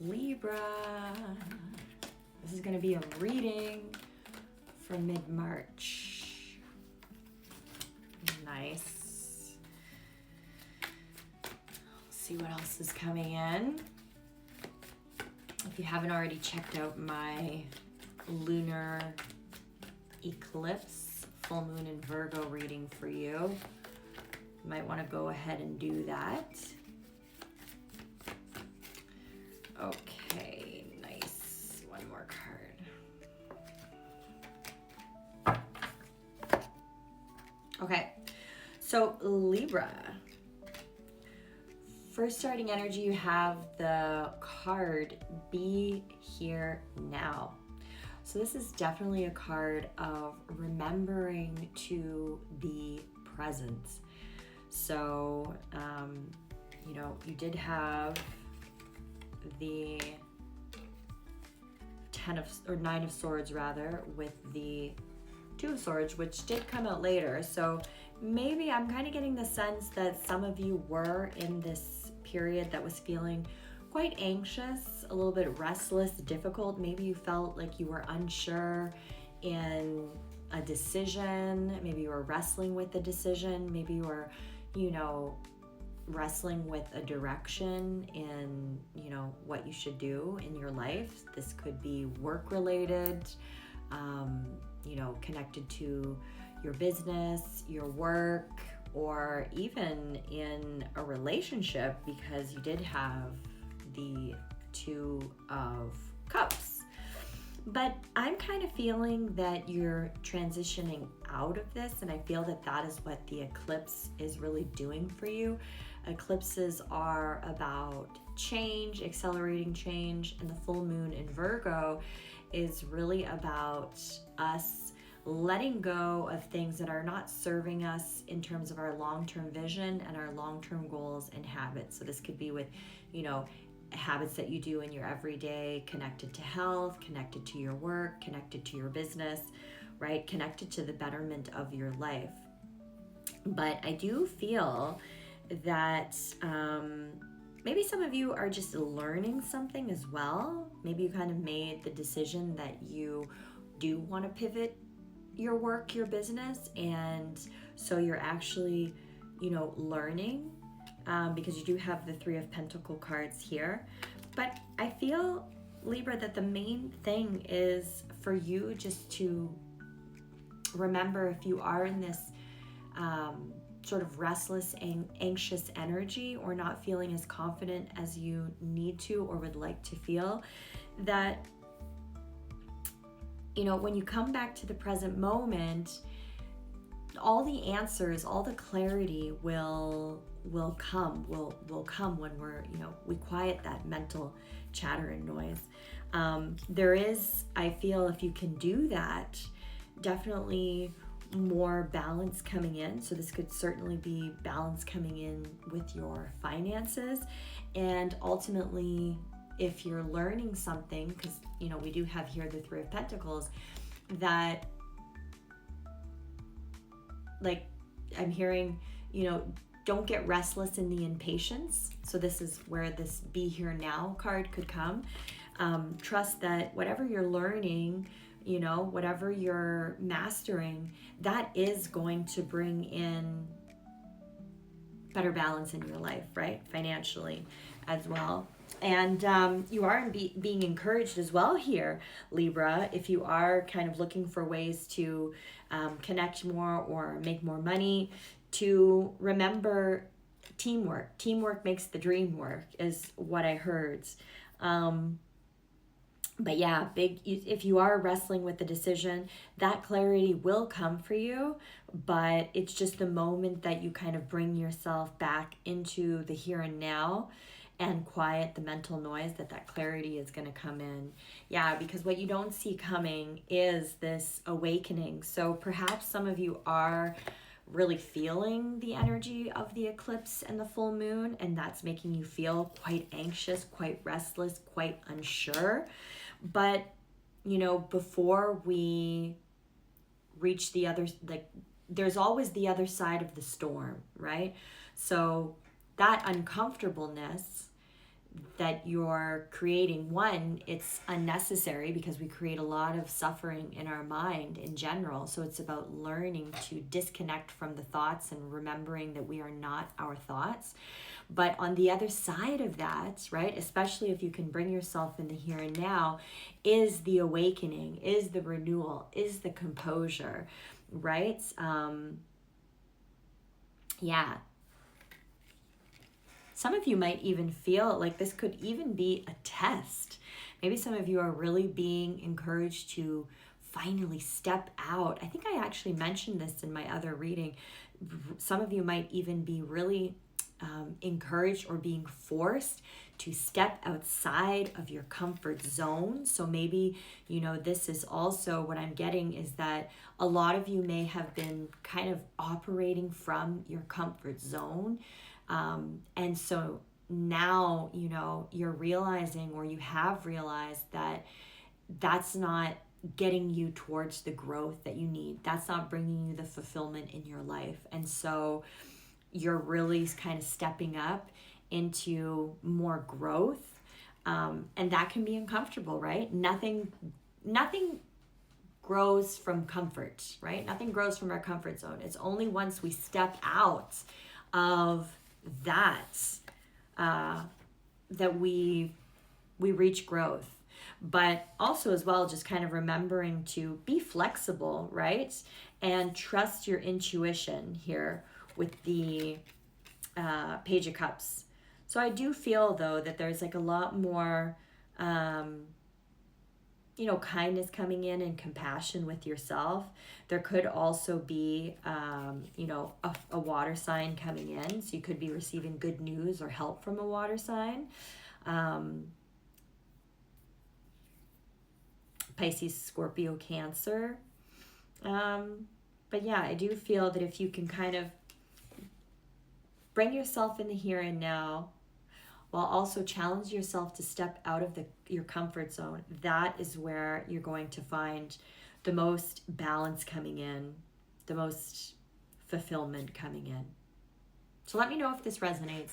Libra. This is going to be a reading for mid-March. Nice. Let's see what else is coming in. If you haven't already checked out my lunar eclipse, full moon in Virgo reading for you, you might want to go ahead and do that. Okay, nice. One more card. Okay, so Libra. First starting energy, you have the card Be Here Now. So this is definitely a card of remembering to be present. So, you did have the Nine of Swords rather, with the Two of Swords, which did come out later. So maybe I'm kind of getting the sense that some of you were in this period that was feeling quite anxious, a little bit restless, difficult. Maybe you felt like you were unsure in a decision. Maybe you were wrestling with a decision. Maybe you were, wrestling with a direction in, what you should do in your life. This could be work related, connected to your business, your work, or even in a relationship, because you did have the Two of Cups. But I'm kind of feeling that you're transitioning out of this, and I feel that that is what the eclipse is really doing for you. Eclipses are about change, accelerating change, and the full moon in Virgo is really about us letting go of things that are not serving us in terms of our long-term vision and our long-term goals and habits. So this could be with, habits that you do in your everyday, connected to health, connected to your work, connected to your business, right? Connected to the betterment of your life. But I do feel that maybe some of you are just learning something as well. Maybe you kind of made the decision that you do want to pivot your work, your business, and so you're actually, learning, because you do have the Three of Pentacle cards here. But I feel, Libra, that the main thing is for you just to remember, if you are in this sort of restless and anxious energy, or not feeling as confident as you need to or would like to feel, that when you come back to the present moment, all the answers, all the clarity will come when we quiet that mental chatter and noise. There is, I feel, if you can do that, definitely more balance coming in. So this could certainly be balance coming in with your finances, and ultimately, if you're learning something, because we do have here the Three of Pentacles, that, like, I'm hearing, don't get restless in the impatience. So this is where this Be Here Now card could come. Trust that whatever you're learning, whatever you're mastering, that is going to bring in better balance in your life, right? Financially as well. And you are being encouraged as well here, Libra, if you are kind of looking for ways to connect more or make more money, to remember teamwork. Teamwork makes the dream work, is what I heard. But yeah, if you are wrestling with the decision, that clarity will come for you, but it's just the moment that you kind of bring yourself back into the here and now and quiet the mental noise, that clarity is going to come in. Yeah, because what you don't see coming is this awakening. So perhaps some of you are really feeling the energy of the eclipse and the full moon, and that's making you feel quite anxious, quite restless, quite unsure. But, before we reach the other, there's always the other side of the storm, right? So that uncomfortableness, that you're creating. One, it's unnecessary because we create a lot of suffering in our mind in general. So it's about learning to disconnect from the thoughts and remembering that we are not our thoughts. But on the other side of that, right, especially if you can bring yourself in the here and now, is the awakening, is the renewal, is the composure, right? Yeah. Some of you might even feel like this could even be a test. Maybe some of you are really being encouraged to finally step out. I think I actually mentioned this in my other reading. Some of you might even be really encouraged or being forced to step outside of your comfort zone. So maybe, this is also what I'm getting is that a lot of you may have been kind of operating from your comfort zone. And so now, you're realizing, or you have realized, that that's not getting you towards the growth that you need. That's not bringing you the fulfillment in your life. And so you're really kind of stepping up into more growth. And that can be uncomfortable, right? Nothing grows from comfort, right? Nothing grows from our comfort zone. It's only once we step out of that that we reach growth. But also as well, just kind of remembering to be flexible, right? And trust your intuition here with the Page of Cups. So I do feel though that there's like a lot more kindness coming in and compassion with yourself. There could also be a water sign coming in, so you could be receiving good news or help from a water sign. Pisces, Scorpio, Cancer. But yeah, I do feel that if you can kind of bring yourself in the here and now, while also challenge yourself to step out of your comfort zone, that is where you're going to find the most balance coming in, the most fulfillment coming in. So let me know if this resonates,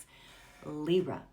Libra.